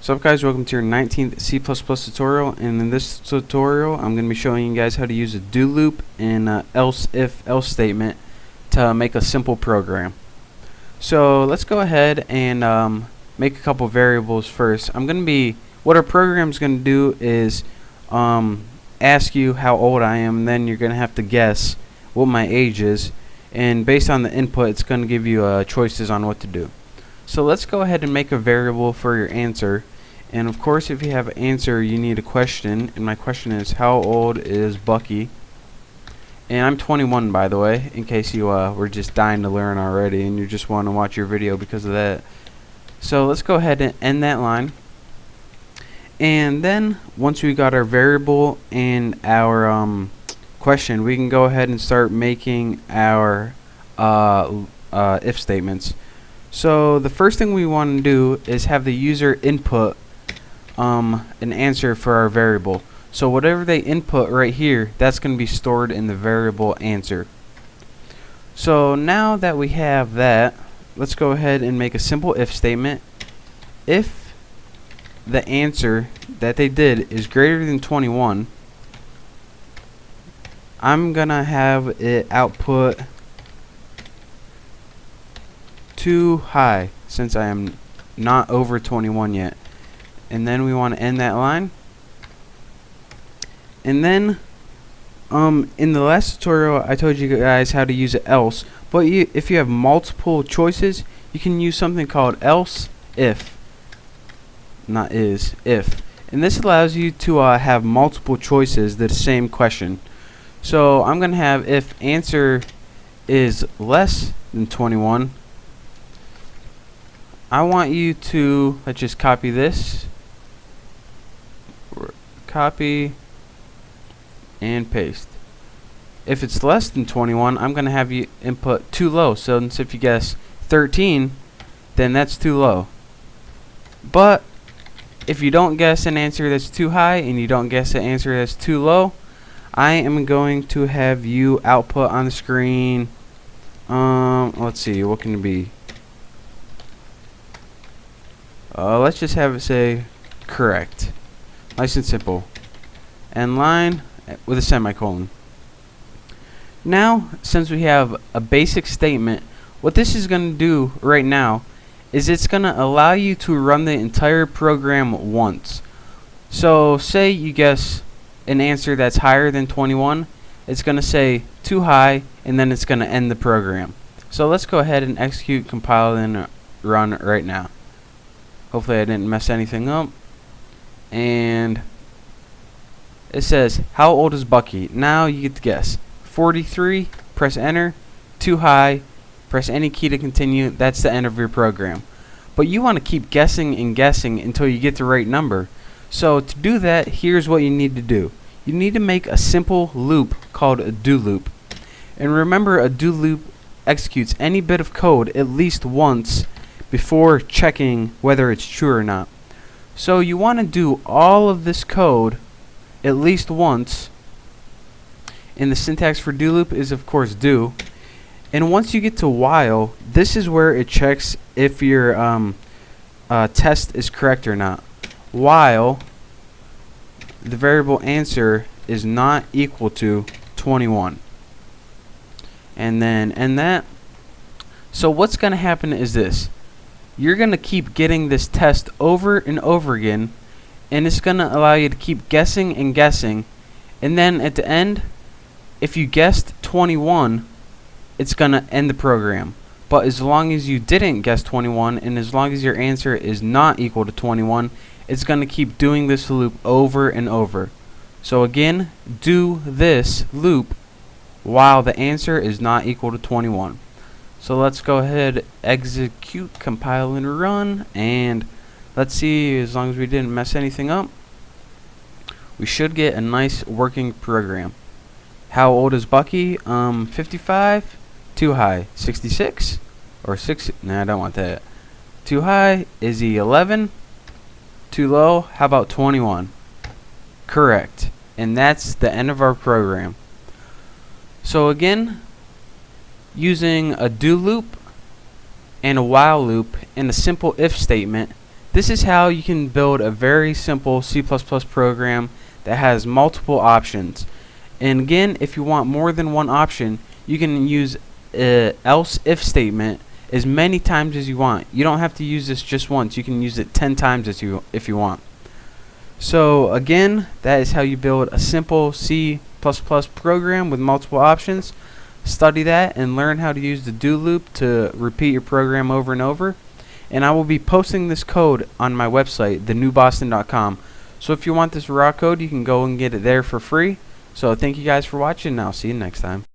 What's up, guys? Welcome to your 19th C++ tutorial, and in this tutorial I'm going to be showing you guys how to use a do loop and else if else statement to make a simple program. So let's go ahead and make a couple variables first. What our program is going to do is ask you how old I am, and then you're going to have to guess what my age is, and based on the input it's going to give you choices on what to do. So let's go ahead and make a variable for your answer. And of course, if you have an answer, you need a question. And my question is, how old is Bucky? And I'm 21, by the way, in case you were just dying to learn already and you just want to watch your video because of that. So let's go ahead and end that line. And then once we got our variable and our question, we can go ahead and start making our if statements. So the first thing we want to do is have the user input an answer for our variable. So whatever they input right here, that's going to be stored in the variable answer. So now that we have that, let's go ahead and make a simple if statement. If the answer that they did is greater than 21, I'm gonna have it output too high, since I am not over 21 yet. And then we want to end that line. And then in the last tutorial I told you guys how to use it else, but if you have multiple choices, you can use something called else if, not is, if. And this allows you to have multiple choices the same question. So I'm gonna have if answer is less than 21, I want you to, let's just copy this, copy and paste. If it's less than 21, I'm going to have you input too low. So if you guess 13, then that's too low. But if you don't guess an answer that's too high and you don't guess an answer that's too low, I am going to have you output on the screen, let's see, what can it be? Let's just have it say correct. Nice and simple. And line with a semicolon. Now, since we have a basic statement, what this is going to do right now is it's going to allow you to run the entire program once. So say you guess an answer that's higher than 21, it's going to say too high, and then it's going to end the program. So let's go ahead and execute, compile, and run right now. Hopefully I didn't mess anything up. And it says, how old is Bucky? Now you get to guess. 43, press enter. Too high, press any key to continue. That's the end of your program. But you want to keep guessing and guessing until you get the right number. So to do that, here's what you need to do. You need to make a simple loop called a do loop. And remember, a do loop executes any bit of code at least once before checking whether it's true or not. So you want to do all of this code at least once, and the syntax for do loop is of course do. And once you get to while, this is where it checks if your test is correct or not. While the variable answer is not equal to 21, and then end that. So what's going to happen is this. You're going to keep getting this test over and over again, and it's going to allow you to keep guessing and guessing. And then at the end, if you guessed 21, it's going to end the program. But as long as you didn't guess 21, and as long as your answer is not equal to 21, it's going to keep doing this loop over and over. So again, do this loop while the answer is not equal to 21. So let's go ahead, execute, compile, and run, and let's see, as long as we didn't mess anything up, we should get a nice working program. How old is Bucky? 55. Too high. 66 or 6? Nah, I don't want that. Too high. Is he 11? Too low. How about 21? Correct. And that's the end of our program. So again, using a do loop and a while loop and a simple if statement, This is how you can build a very simple C++ program that has multiple options. And again, if you want more than one option, you can use else if statement as many times as you want. You don't have to use this just once. You can use it 10 times if you want. So again, that is how you build a simple C++ program with multiple options. Study that and learn how to use the do loop to repeat your program over and over. And I will be posting this code on my website, thenewboston.com. So if you want this raw code, you can go and get it there for free. So thank you guys for watching, and I'll see you next time.